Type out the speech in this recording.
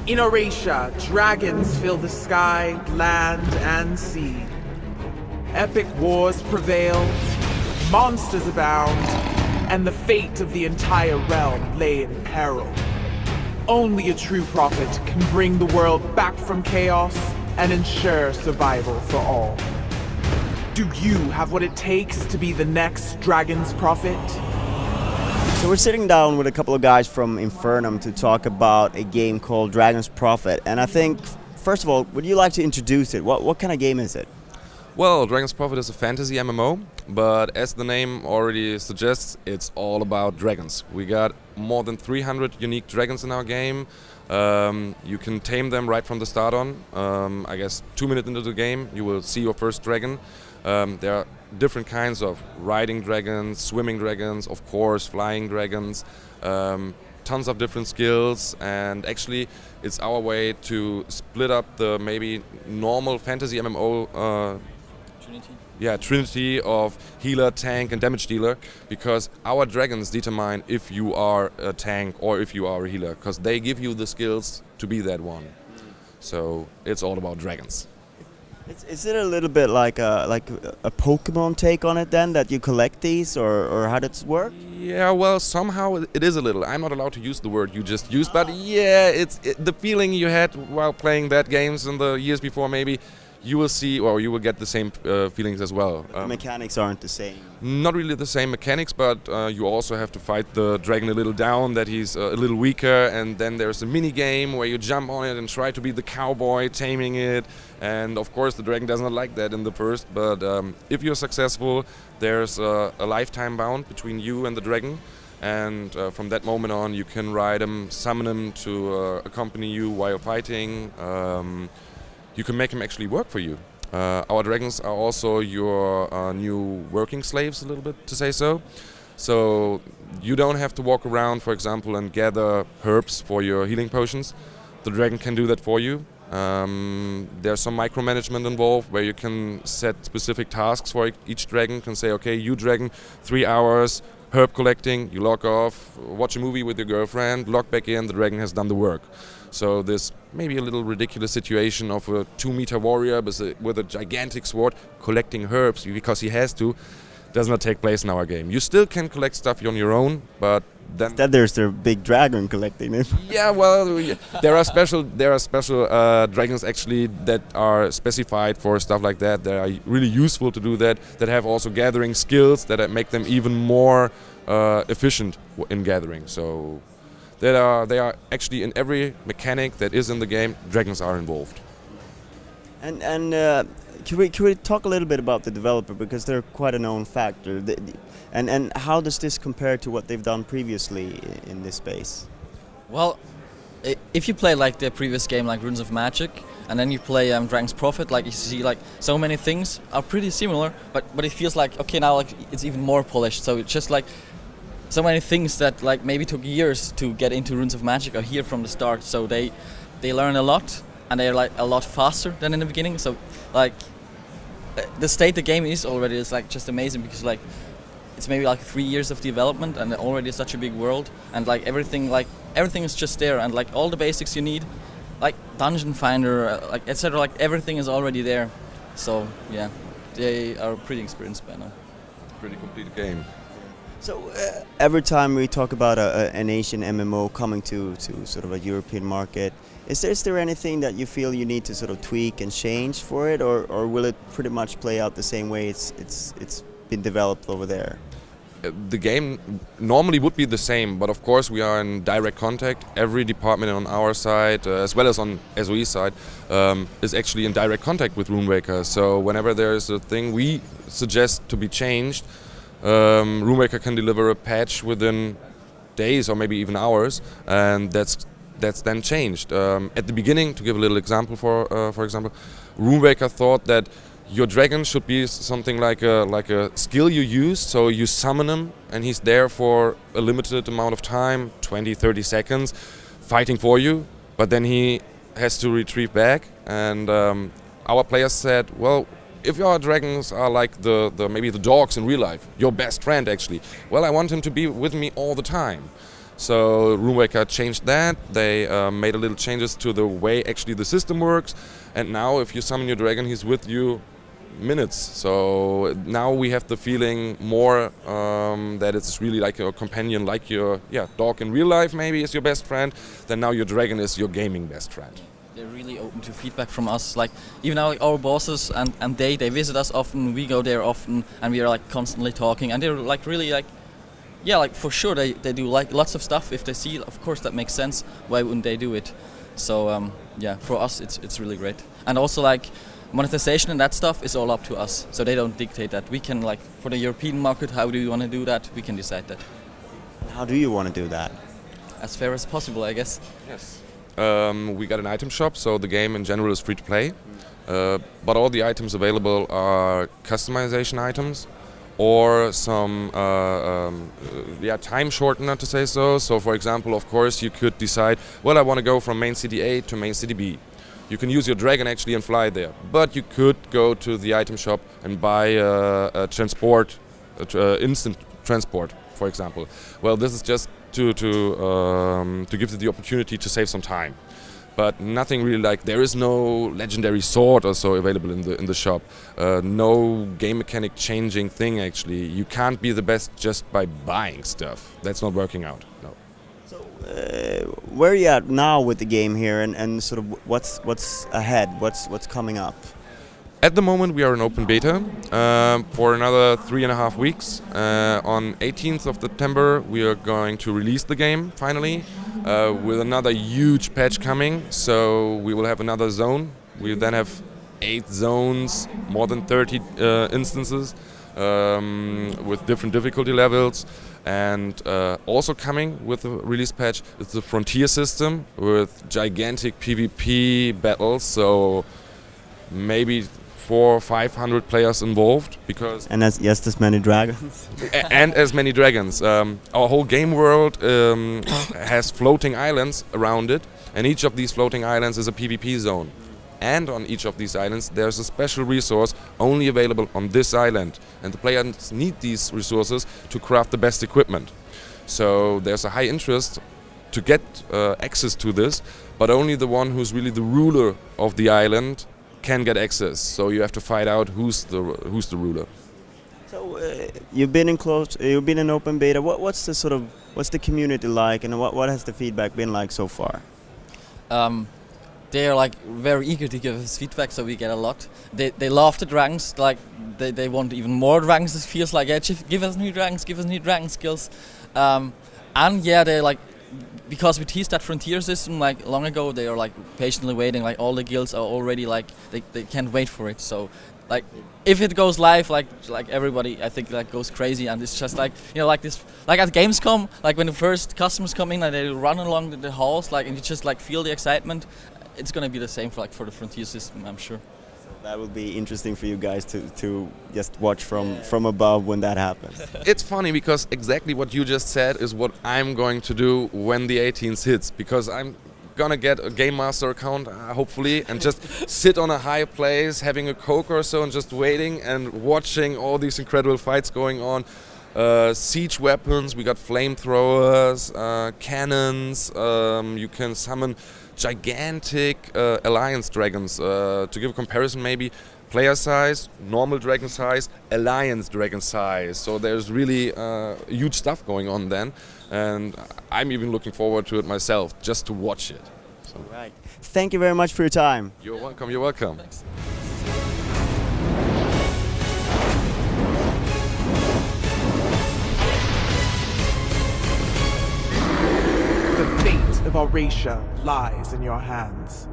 In Eurasia, dragons fill the sky, land, and sea. Epic wars prevail, monsters abound, and the fate of the entire realm lay in peril. Only a true prophet can bring the world back from chaos and ensure survival for all. Do you have what it takes to be the next dragon's prophet? So we're sitting down with a couple of guys from Infernum to talk about a game called Dragon's Prophet. And I think, first of all, would you like to introduce it? What kind of game is it? Well, Dragon's Prophet is a fantasy MMO, but as the name already suggests, it's all about dragons. We got more than 300 unique dragons in our game. You can tame them right from the start on. I guess 2 minutes into the game, you will see your first dragon. There are different kinds of riding dragons, swimming dragons, of course, flying dragons, tons of different skills, and actually it's our way to split up the maybe normal fantasy MMO trinity of healer, tank and damage dealer, because our dragons determine if you are a tank or if you are a healer, because they give you the skills to be that one. So it's all about dragons. Is it a little bit like a Pokemon take on it then, that you collect these, or how does it work? Yeah, well, somehow it is a little. I'm not allowed to use the word you just used, but yeah, it's the feeling you had while playing that games in the years before. Maybe you will see, or you will get the same feelings as well. The mechanics aren't the same. Not really the same mechanics, but you also have to fight the dragon a little down, that he's a little weaker, and then there's a mini game where you jump on it and try to be the cowboy taming it. And of course the dragon does not like that in the first, but if you're successful, there's a lifetime bound between you and the dragon, and from that moment on you can ride him, summon him to accompany you while fighting. You can make him actually work for you. Our dragons are also your new working slaves, a little bit to say so. So you don't have to walk around, for example, and gather herbs for your healing potions. The dragon can do that for you. There's some micromanagement involved where you can set specific tasks for each dragon. You can say, okay, you dragon, 3 hours, herb collecting, you log off, watch a movie with your girlfriend, log back in, the dragon has done the work. So this maybe a little ridiculous situation of a 2-meter warrior with a gigantic sword collecting herbs because he has to, does not take place in our game. You still can collect stuff on your own, but then instead there's the big dragon collecting it. Yeah, well, there are special dragons actually that are specified for stuff like that. That are really useful to do that. That have also gathering skills that make them even more efficient in gathering. So they are actually in every mechanic that is in the game. Dragons are involved. And can we talk a little bit about the developer, because they're quite a known factor, and how does this compare to what they've done previously in this space? Well, if you play like the previous game, like Runes of Magic, and then you play Dragon's Prophet, like you see like so many things are pretty similar, but it feels like, okay, now like it's even more polished. So it's just like so many things that like maybe took years to get into Runes of Magic are here from the start. So they learn a lot, and they're like a lot faster than in the beginning. So like the state the game is already is like just amazing, because like it's maybe like 3 years of development and already such a big world, and like everything is just there, and like all the basics you need, like dungeon finder, like etc. Like everything is already there. So yeah, they are pretty experienced by now. Pretty complete game. So every time we talk about an Asian MMO coming to sort of a European market, is there anything that you feel you need to sort of tweak and change for it, or will it pretty much play out the same way it's been developed over there? The game normally would be the same, but of course we are in direct contact. Every department on our side, as well as on SOE side, is actually in direct contact with Runewalker. So whenever there's a thing we suggest to be changed, Runewalker can deliver a patch within days or maybe even hours, and that's then changed. At the beginning, to give a little example, for example, Runewalker thought that your dragon should be something like a skill you use, so you summon him and he's there for a limited amount of time, 20-30 seconds, fighting for you, but then he has to retrieve back. And our players said, well, if your dragons are like the maybe the dogs in real life, your best friend actually, well, I want him to be with me all the time. So Runewalker changed that. They made a little changes to the way actually the system works, and now if you summon your dragon, he's with you minutes. So now we have the feeling more that it's really like a companion, like your dog in real life maybe is your best friend. Then now your dragon is your gaming best friend. They're really open to feedback from us. Like even now, like, our bosses and they visit us often. We go there often, and we are like constantly talking. And they're like really like, yeah, like for sure they do like lots of stuff. If they see, of course, that makes sense. Why wouldn't they do it? So yeah, for us it's really great. And also like monetization and that stuff is all up to us. So they don't dictate that. We can like for the European market, how do you want to do that? We can decide that. How do you want to do that? As fair as possible, I guess. Yes. We got an item shop, so the game in general is free to play. But all the items available are customization items or some time shortener, to say so. So for example, of course, you could decide, well, I want to go from main city A to main city B. You can use your dragon actually and fly there. But you could go to the item shop and buy a transport, instant transport, for example. Well, this is just to give you the opportunity to save some time. But nothing really like, there is no legendary sword or so available in the shop. No game mechanic changing thing actually. You can't be the best just by buying stuff. That's not working out, no. So where are you at now with the game here, and sort of what's ahead? What's coming up? At the moment we are in open beta for another 3.5 weeks. On 18th of September we are going to release the game finally with another huge patch coming. So we will have another zone. We then have 8 zones, more than 30 instances with different difficulty levels. And also coming with the release patch is the frontier system with gigantic PvP battles. So maybe 400 or 500 players involved, because as many dragons. And as many dragons. Our whole game world has floating islands around it, and each of these floating islands is a PvP zone. And on each of these islands there's a special resource only available on this island, and the players need these resources to craft the best equipment. So there's a high interest to get access to this, but only the one who's really the ruler of the island can get access. So you have to find out who's the ruler. So you've been in open beta. What's the community like, and what has the feedback been like so far? They are like very eager to give us feedback, so we get a lot. They love the dragons, like they want even more dragons. It feels like, yeah, give us new dragon skills. And yeah, they like, because we teased that frontier system like long ago, they are like patiently waiting. Like all the guilds are already like they can't wait for it. So like if it goes live, like everybody I think like goes crazy, and it's just like, you know, like this, like at Gamescom, like when the first customers come in and they run along the halls, like, and you just like feel the excitement. It's gonna be the same for the frontier system, I'm sure. That will be interesting for you guys to just watch from above when that happens. It's funny because exactly what you just said is what I'm going to do when the 18th hits, because I'm gonna get a Game Master account, hopefully, and just sit on a high place, having a Coke or so, and just waiting and watching all these incredible fights going on. Siege weapons, we got flamethrowers, cannons, you can summon gigantic alliance dragons. To give a comparison, maybe player size, normal dragon size, alliance dragon size. So there's really huge stuff going on then, and I'm even looking forward to it myself, just to watch it. So. Right. Thank you very much for your time. You're welcome. You're welcome. Thanks. The fate of Eurasia lies in your hands.